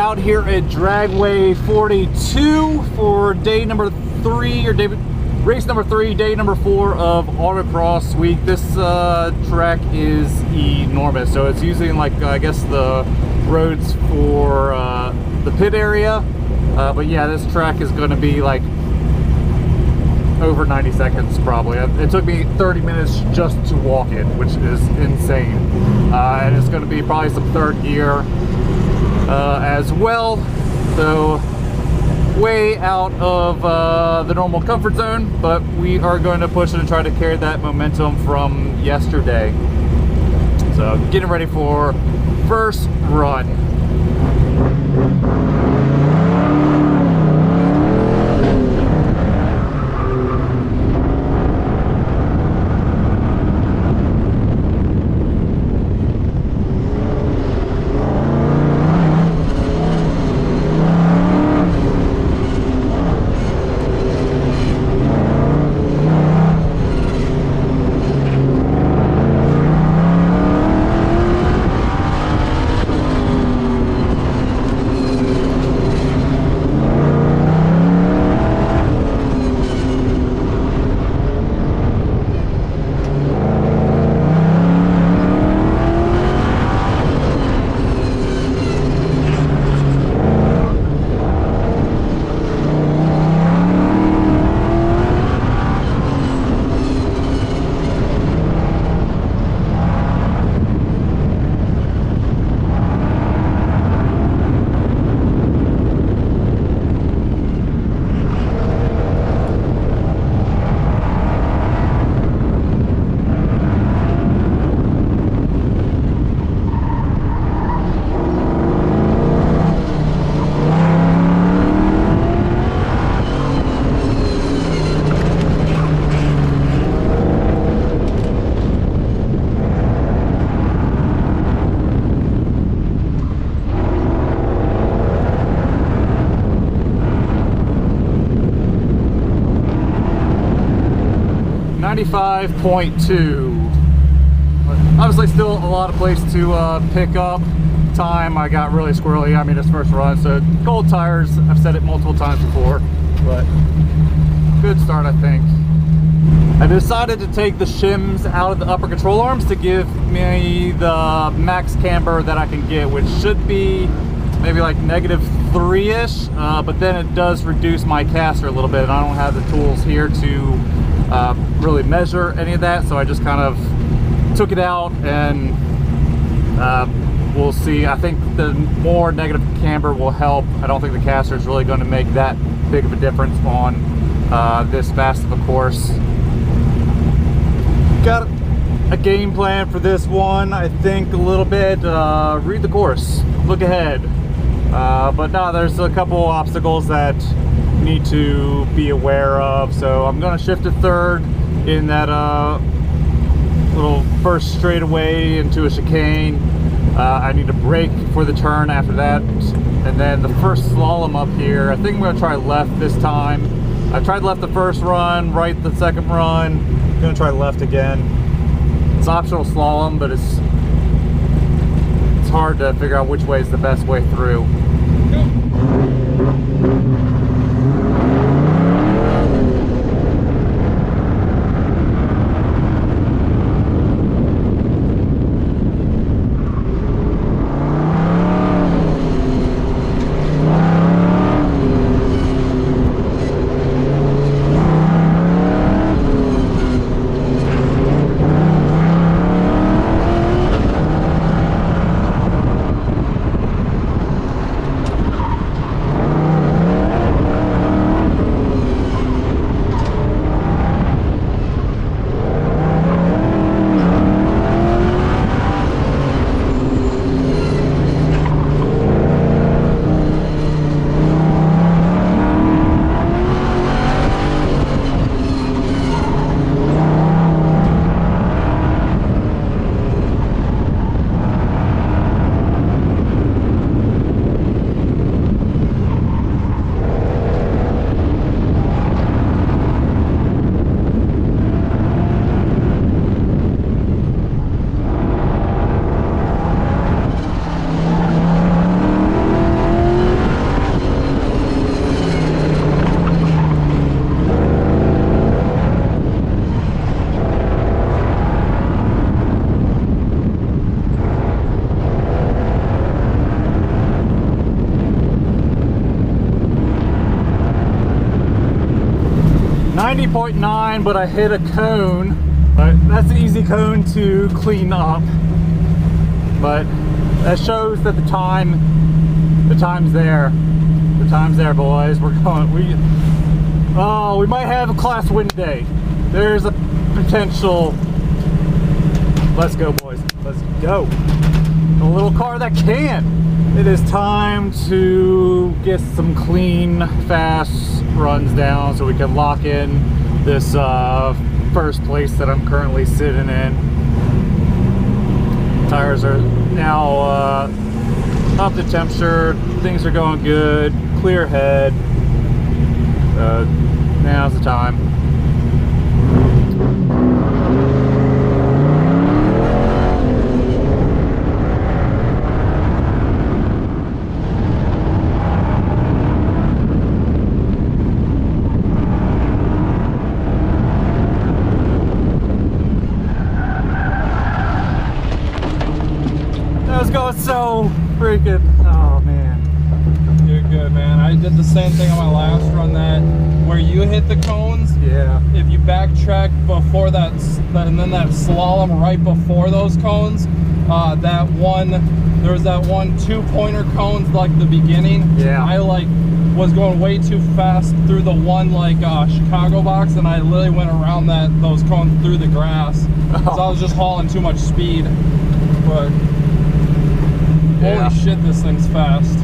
out here at Dragway 42 for day number 3, or race number 3, day number 4 of Autocross week. This track is enormous, so it's using, like, I guess the roads for the pit area, but yeah, this track is going to be like over 90 seconds probably. It took me 30 minutes just to walk it, which is insane. And it's going to be probably some third gear as well, so way out of the normal comfort zone, but we are going to push it and try to carry that momentum from yesterday. So getting ready for first run. .2. Obviously still a lot of place to pick up time. I got really squirrely. I mean, it's first run, so cold tires, I've said it multiple times before, but good start, I think. I decided to take the shims out of the upper control arms to give me the max camber that I can get, which should be maybe like -3-ish, but then it does reduce my caster a little bit, and I don't have the tools here to really measure any of that, so I just kind of took it out, and we'll see. I think the more negative camber will help. I don't think the caster is really going to make that big of a difference on this fast of a course. Got a game plan for this one, I think, a little bit. Read the course, look ahead, but no, there's a couple obstacles that need to be aware of, so I'm going to shift to third in that little first straightaway into a chicane. I need to brake for the turn after that, and then the first slalom up here, I think I'm going to try left this time. I tried left the first run, right the second run. I'm going to try left again. It's optional slalom, but it's hard to figure out which way is the best way through. fine, but I hit a cone. But that's an easy cone to clean up. But that shows that the time's there. The time's there, boys. We're going. We might have a class win day. There's a potential. Let's go, boys. Let's go. The little car that can. It is time to get some clean, fast runs down so we can lock in this first place that I'm currently sitting in. Tires are now up to temperature. Things are going good. Clear head. Now's the time. That was going so freaking, oh man. You're good, man. I did the same thing on my last run, that where you hit the cones. Yeah. If you backtrack before that, and then that slalom right before those cones, there was that one 2-pointer cones like the beginning. Yeah. I was going way too fast through the one Chicago box, and I literally went around those cones through the grass. So I was just hauling too much speed. But yeah. Holy shit, this thing's fast.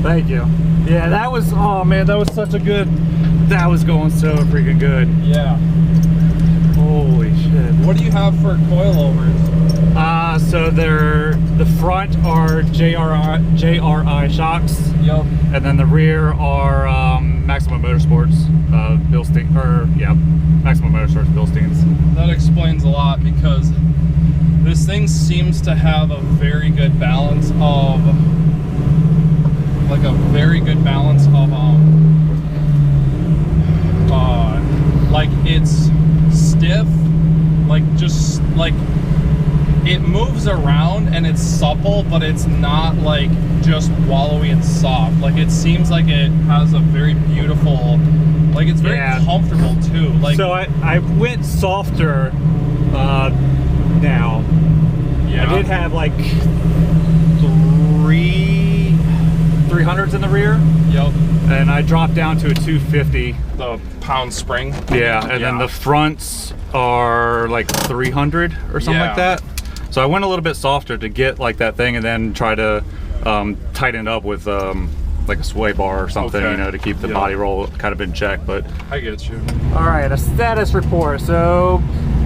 Thank you. Yeah, that was, oh man, that was such a good, that was going so freaking good. Yeah. Holy shit. What do you have for coilovers? So the front are JRI shocks. Yep. And then the rear are Maximum Motorsports Bilstein, Maximum Motorsports Bilsteins. That explains a lot, because this thing seems to have a very good balance of it's stiff, it moves around and it's supple, but it's not just wallowy and soft. It seems like it has a very beautiful, it's very comfortable too. So I went softer now. Yeah. I did have 300s in the rear. Yep. And I dropped down to a 250. The pound spring. Yeah, and then the fronts are 300 or something like that. So I went a little bit softer to get that thing, and then try to tighten it up with a sway bar or something, to keep the body roll kind of in check. But I get you. All right, a status report. So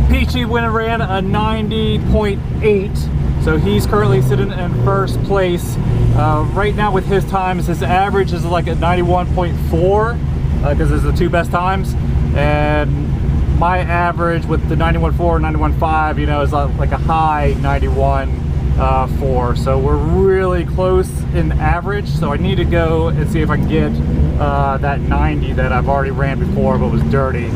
Peachy went and ran a 90.8. So he's currently sitting in first place. Right now with his times, his average is at 91.4 because it's the two best times. And my average with the 91.4, 91.5, is a high 91.4. So we're really close in average. So I need to go and see if I can get that 90 that I've already ran before but was dirty.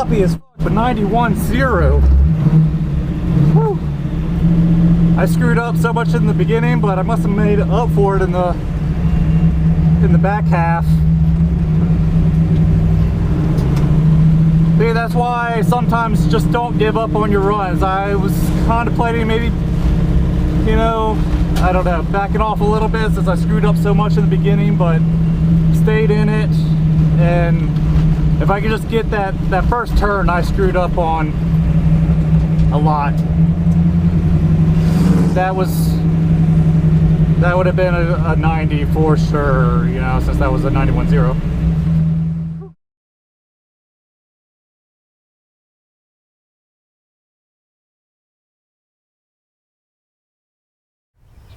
sloppy as fuck, but 91.0. Whew. I screwed up so much in the beginning, but I must have made up for it in the back half. See, that's why sometimes just don't give up on your runs. I was contemplating maybe, you know, I don't know, backing off a little bit since I screwed up so much in the beginning, but stayed in it. And if I could just get that first turn I screwed up on a lot, that would have been a 90 for sure, you know, since that was a 91.0.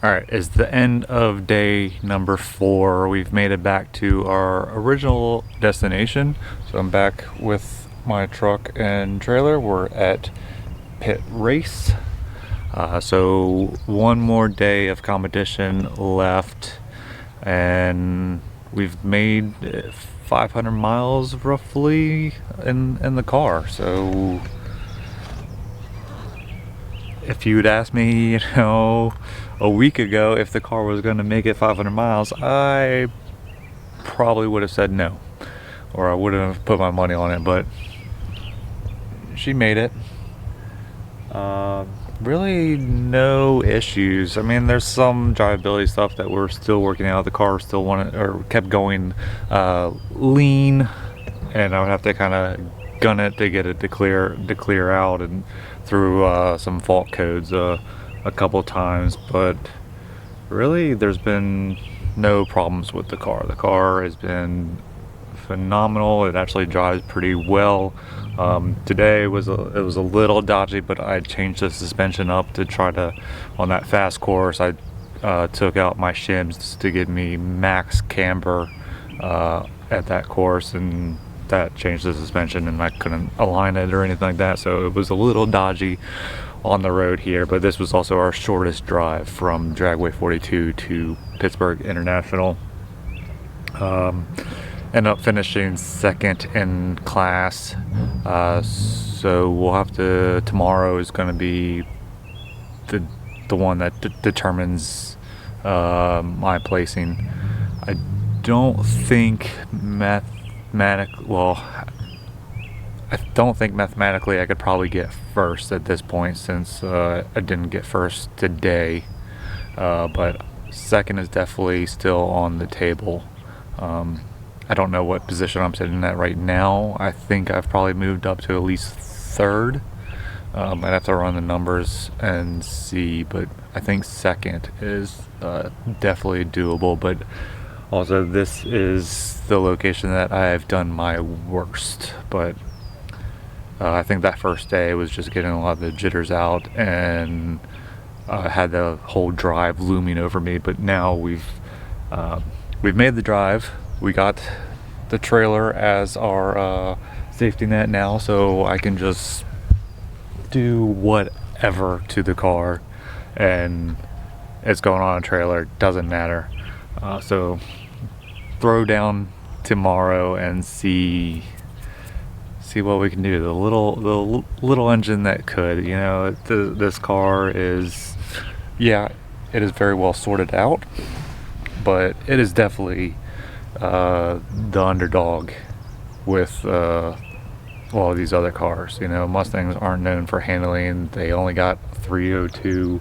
Alright, it's the end of day number 4. We've made it back to our original destination. So I'm back with my truck and trailer. We're at pit race. So one more day of competition left, and we've made 500 miles roughly in the car. So if you'd asked me, you know, a week ago if the car was going to make it 500 miles, I probably would have said no, or I wouldn't have put my money on it, but she made it. Really no issues. I mean, there's some drivability stuff that we're still working out. The car still kept going lean, and I would have to kind of gun it to get it to clear out, and through some fault codes a couple times, but really there's been no problems with the car. The car has been phenomenal. It actually drives pretty well. Today it was a little dodgy, but I changed the suspension up to try to, on that fast course, I took out my shims to give me max camber at that course, and that changed the suspension, and I couldn't align it or anything like that, so it was a little dodgy on the road here. But this was also our shortest drive from Dragway 42 to Pittsburgh International. Ended up finishing second in class, so we'll have to, tomorrow is going to be the one that mathematically I could probably get first at this point, since I didn't get first today, but second is definitely still on the table. I don't know what position I'm sitting at right now. I think I've probably moved up to at least third. I'd have to run the numbers and see, but I think second is definitely doable. But also, this is the location that I've done my worst. But I think that first day was just getting a lot of the jitters out, and had the whole drive looming over me. But now we've made the drive. We got the trailer as our safety net now, so I can just do whatever to the car, and it's going on a trailer, doesn't matter. So throw down tomorrow and see what we can do. The little engine that could, you know, this car is, yeah, it is very well sorted out, but it is definitely the underdog with all these other cars. You know, Mustangs aren't known for handling. They only got 302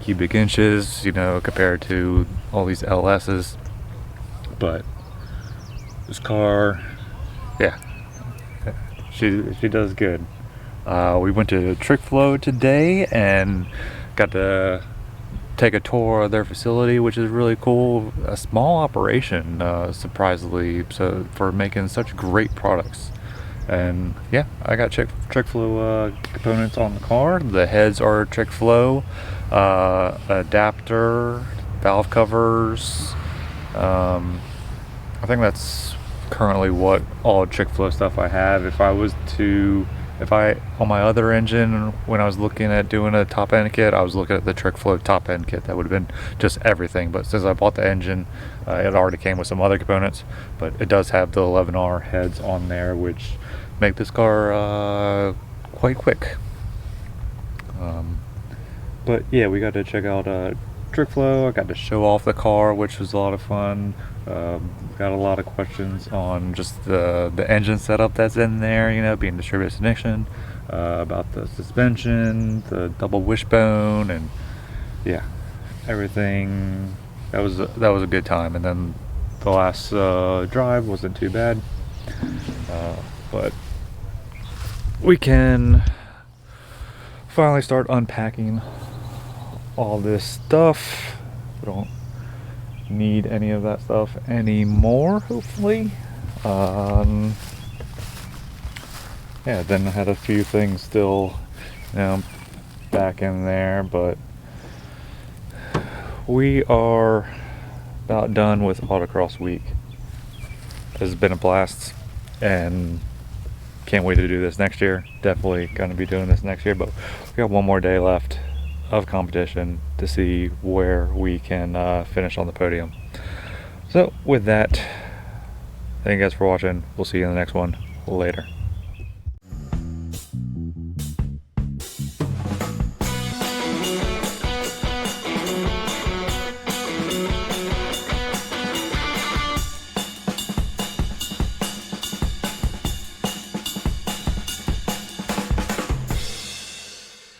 cubic inches, you know, compared to all these LS's. But this car, yeah, she does good. We went to Trick Flow today and got to take a tour of their facility, which is really cool. A small operation, surprisingly, so for making such great products. And yeah, I got Trick Flow components on the car. The heads are Trick Flow, adapter, valve covers. I think that's currently what all Trick Flow stuff I have. If I on my other engine, when I was looking at doing a top end kit, I was looking at the Trick Flow top end kit. That would have been just everything. But since I bought the engine, it already came with some other components. But it does have the 11R heads on there, which make this car quite quick. But yeah, we got to check out Trick Flow. I got to show off the car, which was a lot of fun. Got a lot of questions on just the engine setup that's in there, you know, being distributed ignition, about the suspension, the double wishbone, and yeah, everything. That was a good time. And then the last drive wasn't too bad, but we can finally start unpacking all this stuff. We don't need any of that stuff anymore, hopefully. Yeah, then I had a few things still, you know, back in there, but we are about done with Autocross week. It's been a blast, and can't wait to do this next year. Definitely going to be doing this next year, but we got one more day left of competition to see where we can finish on the podium. So with that, thank you guys for watching. We'll see you in the next one. Later.